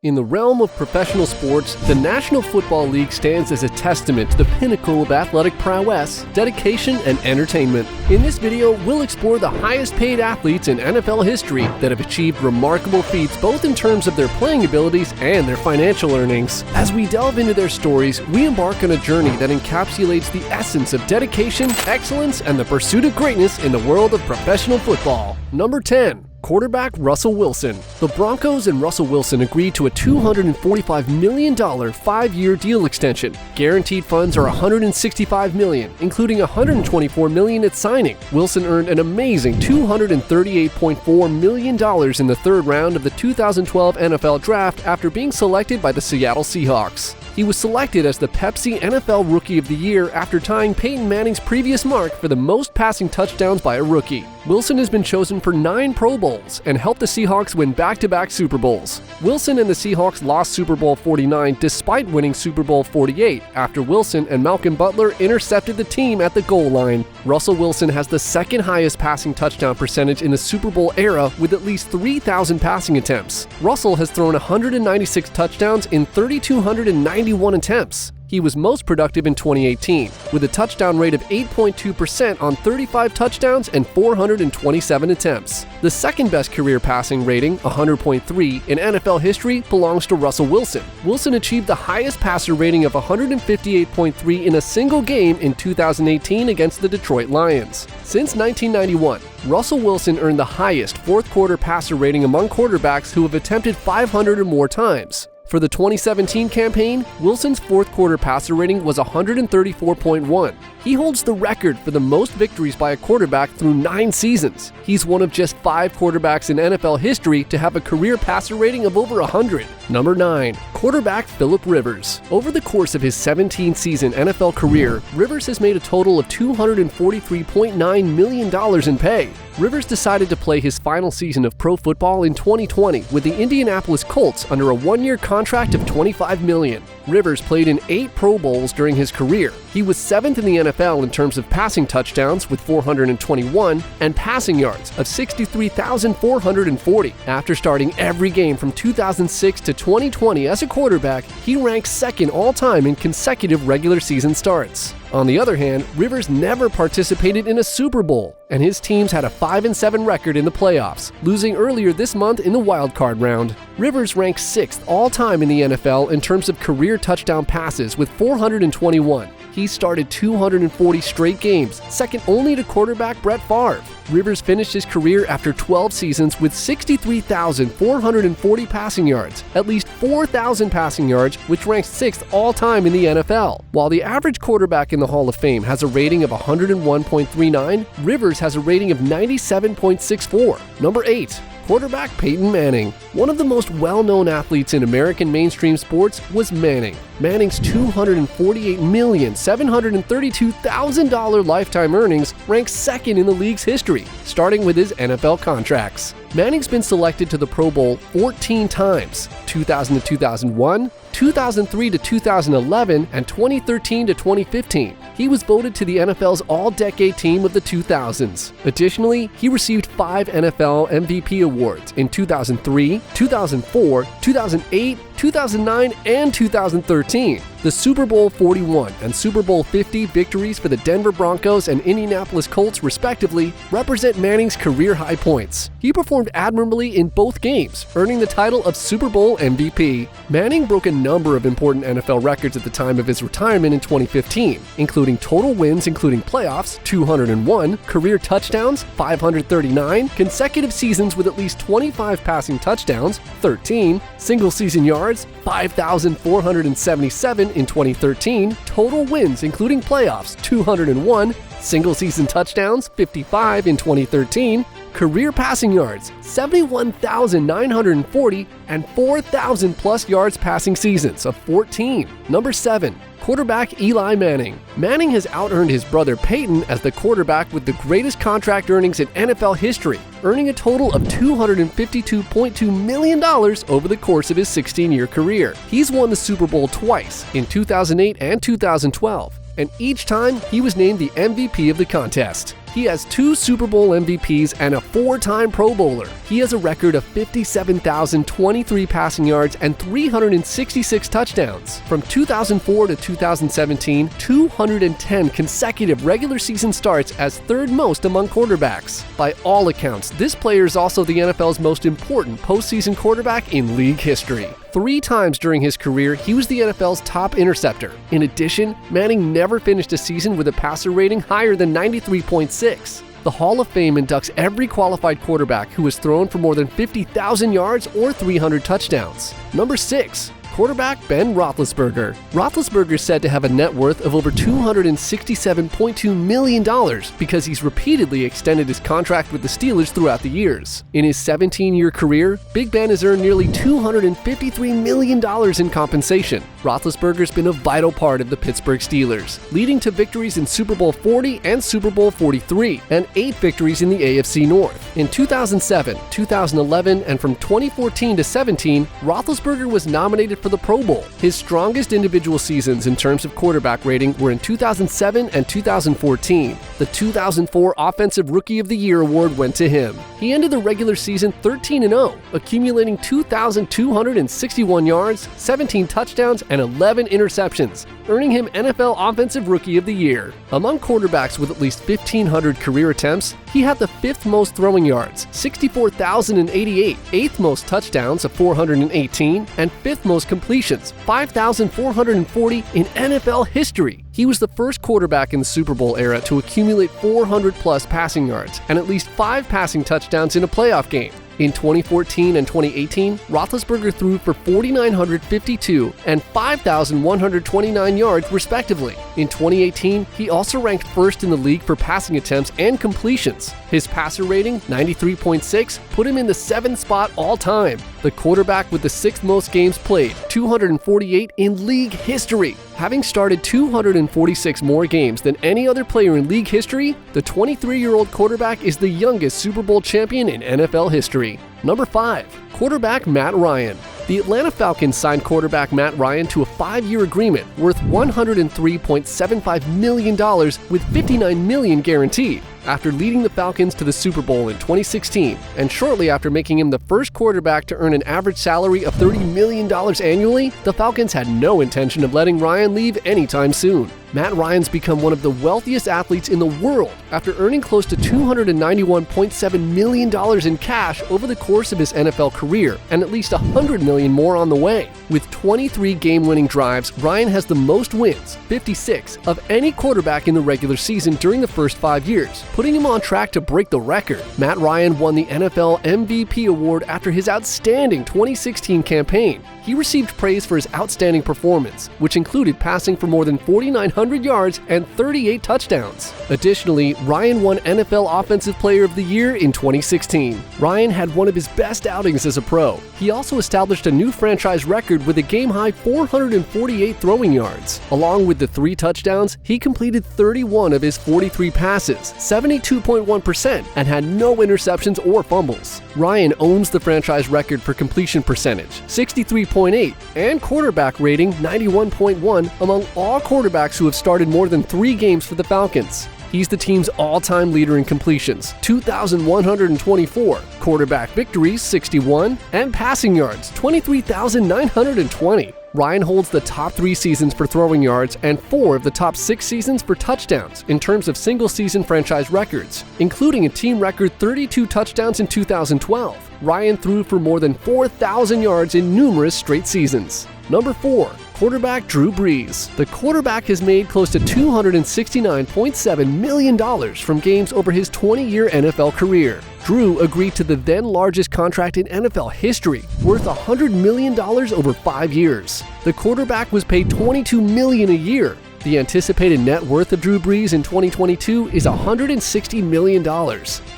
In the realm of professional sports, the National Football League stands as a testament to the pinnacle of athletic prowess, dedication, and entertainment. In this video, we'll explore the highest paid athletes in NFL history that have achieved remarkable feats both in terms of their playing abilities and their financial earnings. As we delve into their stories, we embark on a journey that encapsulates the essence of dedication, excellence, and the pursuit of greatness in the world of professional football. Number 10. Quarterback Russell Wilson. The Broncos and Russell Wilson agreed to a $245 million 5-year deal extension. Guaranteed funds are $165 million, including $124 million at signing. Wilson earned an amazing $238.4 million in the third round of the 2012 NFL Draft after being selected by the Seattle Seahawks. He was selected as the Pepsi NFL Rookie of the Year after tying Peyton Manning's previous mark for the most passing touchdowns by a rookie. Wilson has been chosen for 9 Pro Bowls and helped the Seahawks win back-to-back Super Bowls. Wilson and the Seahawks lost Super Bowl 49 despite winning Super Bowl 48 after Wilson and Malcolm Butler intercepted the team at the goal line. Russell Wilson has the second highest passing touchdown percentage in the Super Bowl era with at least 3,000 passing attempts. Russell has thrown 196 touchdowns in 3,291 attempts. He was most productive in 2018, with a touchdown rate of 8.2% on 35 touchdowns and 427 attempts. The second best career passing rating, 100.3, in NFL history belongs to Russell Wilson. Wilson achieved the highest passer rating of 158.3 in a single game in 2018 against the Detroit Lions. Since 1991, Russell Wilson earned the highest fourth-quarter passer rating among quarterbacks who have attempted 500 or more times. For the 2017 campaign, Wilson's fourth-quarter passer rating was 134.1. He holds the record for the most victories by a quarterback through 9 seasons. He's one of just 5 quarterbacks in NFL history to have a career passer rating of over 100. Number 9. Quarterback Philip Rivers. Over the course of his 17-season NFL career, Rivers has made a total of $243.9 million in pay. Rivers decided to play his final season of pro football in 2020 with the Indianapolis Colts under a 1-year contract of $25 million. Rivers played in 8 Pro Bowls during his career. He was 7th in the NFL in terms of passing touchdowns with 421 and passing yards of 63,440. After starting every game from 2006 to 2020 as a quarterback, he ranks 2nd all-time in consecutive regular season starts. On the other hand, Rivers never participated in a Super Bowl, and his teams had a 5-7 record in the playoffs, losing earlier this month in the wildcard round. Rivers ranks 6th all-time in the NFL in terms of career touchdown passes with 421. He started 240 straight games, second only to quarterback Brett Favre. Rivers finished his career after 12 seasons with 63,440 passing yards, at least 4,000 passing yards, which ranks 6th all-time in the NFL. While the average quarterback in the Hall of Fame has a rating of 101.39, Rivers has a rating of 97.64. Number 8. Quarterback Peyton Manning. One of the most well-known athletes in American mainstream sports was Manning. Manning's $248,732,000 lifetime earnings ranks 2nd in the league's history, starting with his NFL contracts. Manning's been selected to the Pro Bowl 14 times, 2000 to 2001, 2003 to 2011, and 2013 to 2015. He was voted to the NFL's All-Decade Team of the 2000s. Additionally, he received 5 NFL MVP awards in 2003, 2004, 2008, 2009, and 2013. The Super Bowl 41 and Super Bowl 50 victories for the Denver Broncos and Indianapolis Colts, respectively, represent Manning's career high points. He performed admirably in both games, earning the title of Super Bowl MVP. Manning broke a number of important NFL records at the time of his retirement in 2015, including total wins including playoffs, 201, career touchdowns, 539, consecutive seasons with at least 25 passing touchdowns, 13, single-season yards, 5,477 in 2013, total wins including playoffs, 201, single-season touchdowns, 55 in 2013, career passing yards, 71,940, and 4,000-plus yards passing seasons of 14. Number 7. Quarterback Eli Manning. Manning has out-earned his brother Peyton as the quarterback with the greatest contract earnings in NFL history, earning a total of $252.2 million over the course of his 16-year career. He's won the Super Bowl twice, in 2008 and 2012. And each time he was named the MVP of the contest. He has 2 Super Bowl MVPs and a 4-time Pro Bowler. He has a record of 57,023 passing yards and 366 touchdowns. From 2004 to 2017, 210 consecutive regular season starts as third most among quarterbacks. By all accounts, this player is also the NFL's most important postseason quarterback in league history. 3 times during his career, he was the NFL's top interceptor. In addition, Manning never finished a season with a passer rating higher than 93.6. The Hall of Fame inducts every qualified quarterback who has thrown for more than 50,000 yards or 300 touchdowns. Number 6. Quarterback Ben Roethlisberger. Roethlisberger is said to have a net worth of over $267.2 million because he's repeatedly extended his contract with the Steelers throughout the years. In his 17-year career, Big Ben has earned nearly $253 million in compensation. Roethlisberger's been a vital part of the Pittsburgh Steelers, leading to victories in Super Bowl 40 and Super Bowl 43, and 8 victories in the AFC North. In 2007, 2011, and from 2014 to 17, Roethlisberger was nominated for the Pro Bowl. His strongest individual seasons in terms of quarterback rating were in 2007 and 2014. The 2004 Offensive Rookie of the Year award went to him. He ended the regular season 13-0, accumulating 2,261 yards, 17 touchdowns, and 11 interceptions, earning him NFL Offensive Rookie of the Year. Among quarterbacks with at least 1,500 career attempts, he had the 5th most throwing yards, 64,088, 8th most touchdowns of 418, and 5th most completions, 5,440 in NFL history. He was the first quarterback in the Super Bowl era to accumulate 400-plus passing yards and at least 5 passing touchdowns in a playoff game. In 2014 and 2018, Roethlisberger threw for 4,952 and 5,129 yards respectively. In 2018, he also ranked first in the league for passing attempts and completions. His passer rating, 93.6, put him in the 7th spot all-time. The quarterback with the 6th most games played, 248 in league history. Having started 246 more games than any other player in league history, the 23-year-old quarterback is the youngest Super Bowl champion in NFL history. Number 5. Quarterback Matt Ryan. The Atlanta Falcons signed quarterback Matt Ryan to a 5-year agreement worth $103.75 million with $59 million guaranteed. After leading the Falcons to the Super Bowl in 2016, and shortly after making him the first quarterback to earn an average salary of $30 million annually, the Falcons had no intention of letting Ryan leave anytime soon. Matt Ryan's become one of the wealthiest athletes in the world after earning close to $291.7 million in cash over the course of his NFL career, and at least $100 million more on the way. With 23 game-winning drives, Ryan has the most wins, 56, of any quarterback in the regular season during the first 5 years, putting him on track to break the record. Matt Ryan won the NFL MVP award after his outstanding 2016 campaign. He received praise for his outstanding performance, which included passing for more than 4,900 yards and 38 touchdowns. Additionally, Ryan won NFL Offensive Player of the Year in 2016. Ryan had one of his best outings as a pro. He also established a new franchise record with a game-high 448 throwing yards. Along with the 3 touchdowns, he completed 31 of his 43 passes, 72.1%, and had no interceptions or fumbles. Ryan owns the franchise record for completion percentage, 63.8, and quarterback rating, 91.1, among all quarterbacks who have started more than 3 games for the Falcons. He's the team's all-time leader in completions, 2,124, quarterback victories, 61, and passing yards, 23,920. Ryan holds the top 3 seasons for throwing yards and 4 of the top 6 seasons for touchdowns in terms of single-season franchise records, including a team record 32 touchdowns in 2012. Ryan threw for more than 4,000 yards in numerous straight seasons. Number 4. Quarterback Drew Brees. The quarterback has made close to $269.7 million from games over his 20-year NFL career. Drew agreed to the then largest contract in NFL history, worth $100 million over 5 years. The quarterback was paid $22 million a year. The anticipated net worth of Drew Brees in 2022 is $160 million.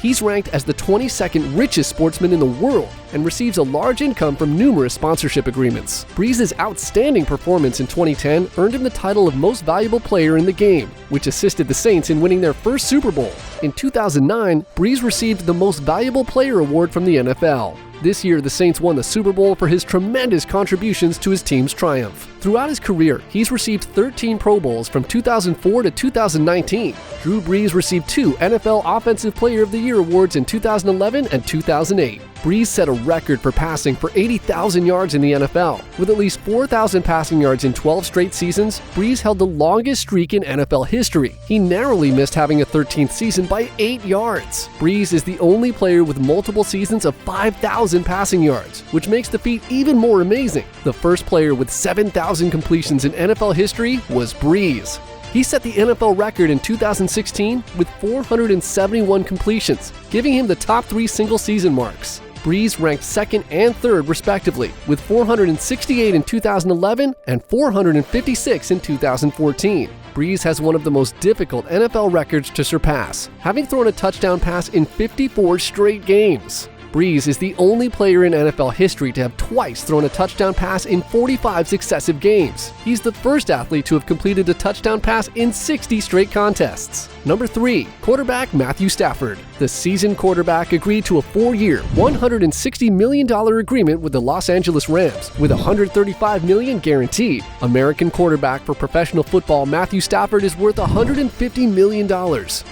He's ranked as the 22nd richest sportsman in the world and receives a large income from numerous sponsorship agreements. Brees' outstanding performance in 2010 earned him the title of Most Valuable Player in the game, which assisted the Saints in winning their first Super Bowl. In 2009, Brees received the Most Valuable Player award from the NFL. This year, the Saints won the Super Bowl for his tremendous contributions to his team's triumph. Throughout his career, he's received 13 Pro Bowls from 2004 to 2019. Drew Brees received 2 NFL Offensive Player of the Year awards in 2011 and 2008. Brees set a record for passing for 80,000 yards in the NFL. With at least 4,000 passing yards in 12 straight seasons, Brees held the longest streak in NFL history. He narrowly missed having a 13th season by 8 yards. Brees is the only player with multiple seasons of 5,000 passing yards, which makes the feat even more amazing. The first player with 7,000 completions in NFL history was Brees. He set the NFL record in 2016 with 471 completions, giving him the top 3 single-season marks. Brees ranked 2nd and 3rd respectively, with 468 in 2011 and 456 in 2014. Brees has one of the most difficult NFL records to surpass, having thrown a touchdown pass in 54 straight games. Brees is the only player in NFL history to have twice thrown a touchdown pass in 45 successive games. He's the first athlete to have completed a touchdown pass in 60 straight contests. Number 3, quarterback Matthew Stafford. The seasoned quarterback agreed to a 4-year, $160 million agreement with the Los Angeles Rams, with $135 million guaranteed. American quarterback for professional football Matthew Stafford is worth $150 million.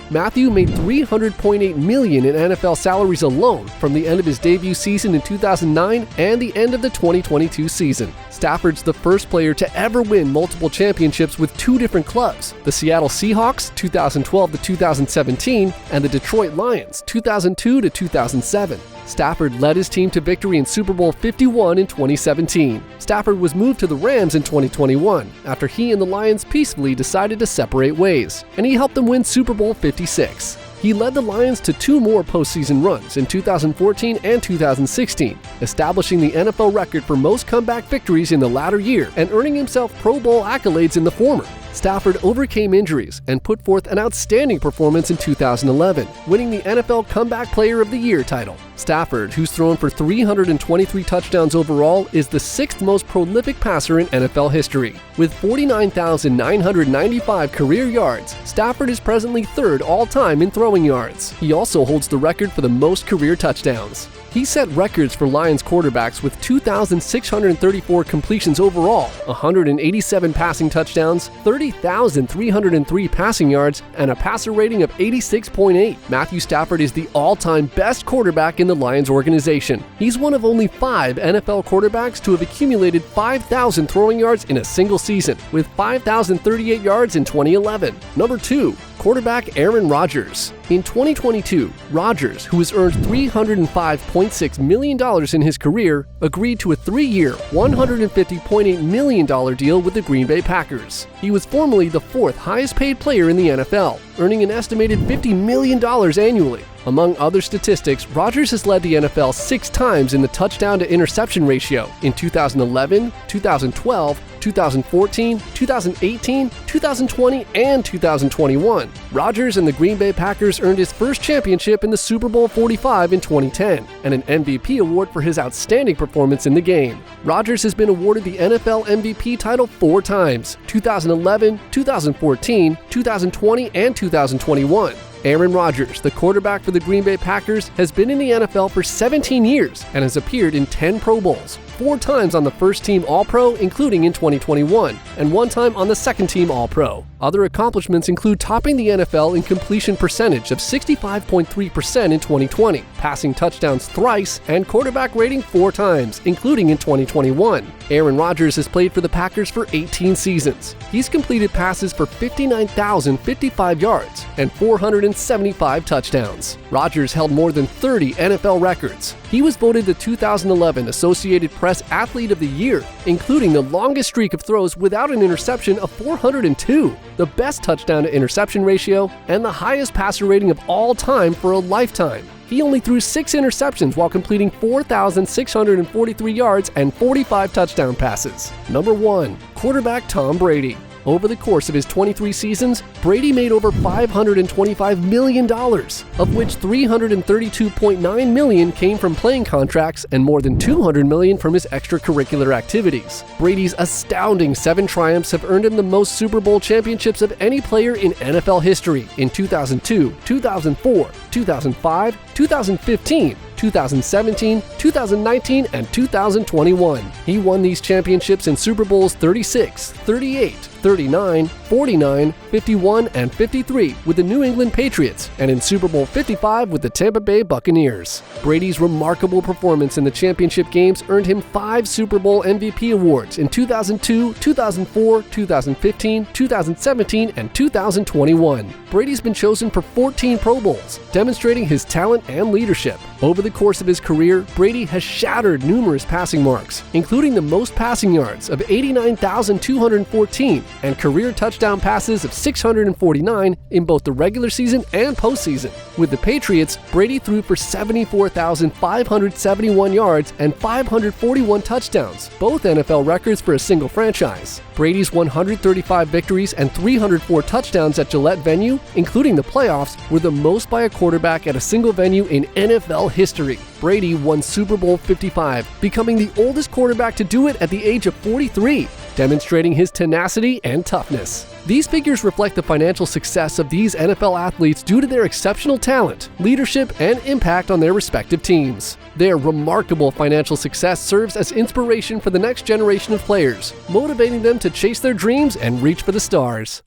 Matthew made $300.8 million in NFL salaries alone from the end of his debut season in 2009 and the end of the 2022 season. Stafford's the first player to ever win multiple championships with 2 different clubs, the Seattle Seahawks 2012 to 2017 and the Detroit Lions 2002 to 2007. Stafford led his team to victory in Super Bowl 51 in 2017. Stafford was moved to the Rams in 2021 after he and the Lions peacefully decided to separate ways, and he helped them win Super Bowl 56. He led the Lions to 2 more postseason runs in 2014 and 2016, establishing the NFL record for most comeback victories in the latter year and earning himself Pro Bowl accolades in the former. Stafford overcame injuries and put forth an outstanding performance in 2011, winning the NFL Comeback Player of the Year title. Stafford, who's thrown for 323 touchdowns overall, is the 6th most prolific passer in NFL history. With 49,995 career yards, Stafford is presently 3rd all-time in throwing yards. He also holds the record for the most career touchdowns. He set records for Lions quarterbacks with 2,634 completions overall, 187 passing touchdowns, 30,303 passing yards, and a passer rating of 86.8. Matthew Stafford is the all-time best quarterback in the Lions organization. He's one of only 5 NFL quarterbacks to have accumulated 5,000 throwing yards in a single season, with 5,038 yards in 2011. Number 2, quarterback Aaron Rodgers. In 2022, Rodgers, who has earned $305.6 million in his career, agreed to a 3-year, $150.8 million deal with the Green Bay Packers. He was formerly the 4th highest-paid player in the NFL, earning an estimated $50 million annually. Among other statistics, Rodgers has led the NFL 6 times in the touchdown-to-interception ratio in 2011, 2012, 2014, 2018, 2020, and 2021. Rodgers and the Green Bay Packers earned his first championship in the Super Bowl 45 in 2010 and an MVP award for his outstanding performance in the game. Rodgers has been awarded the NFL MVP title 4 times: 2011, 2014, 2020, and 2021. Aaron Rodgers, the quarterback for the Green Bay Packers, has been in the NFL for 17 years and has appeared in 10 Pro Bowls, 4 times on the first-team All-Pro, including in 2021, and 1 time on the second-team All-Pro. Other accomplishments include topping the NFL in completion percentage of 65.3% in 2020, passing touchdowns thrice, and quarterback rating 4 times, including in 2021. Aaron Rodgers has played for the Packers for 18 seasons. He's completed passes for 59,055 yards and 475 touchdowns. Rodgers held more than 30 NFL records. He was voted the 2011 Associated Press Athlete of the Year, including the longest streak of throws without an interception of 402, the best touchdown-to-interception ratio, and the highest passer rating of all time for a lifetime. He only threw 6 interceptions while completing 4,643 yards and 45 touchdown passes. Number 1, quarterback Tom Brady. Over the course of his 23 seasons, Brady made over $525 million, of which $332.9 million came from playing contracts and more than $200 million from his extracurricular activities. Brady's astounding 7 triumphs have earned him the most Super Bowl championships of any player in NFL history in 2002, 2004, 2005, 2015, 2017, 2019, and 2021. He won these championships in Super Bowls 36, 38, 39, 49, 51, and 53 with the New England Patriots, and in Super Bowl 55 with the Tampa Bay Buccaneers. Brady's remarkable performance in the championship games earned him 5 Super Bowl MVP awards in 2002, 2004, 2015, 2017, and 2021. Brady's been chosen for 14 Pro Bowls, demonstrating his talent and leadership. Over the course of his career, Brady has shattered numerous passing marks, including the most passing yards of 89,214 and career touchdown passes of 649 in both the regular season and postseason. With the Patriots, Brady threw for 74,571 yards and 541 touchdowns, both NFL records for a single franchise. Brady's 135 victories and 304 touchdowns at Gillette Venue, including the playoffs, were the most by a quarterback at a single venue in NFL history. Brady won Super Bowl 55, becoming the oldest quarterback to do it at the age of 43, demonstrating his tenacity and toughness. These figures reflect the financial success of these NFL athletes due to their exceptional talent, leadership, and impact on their respective teams. Their remarkable financial success serves as inspiration for the next generation of players, motivating them to chase their dreams and reach for the stars.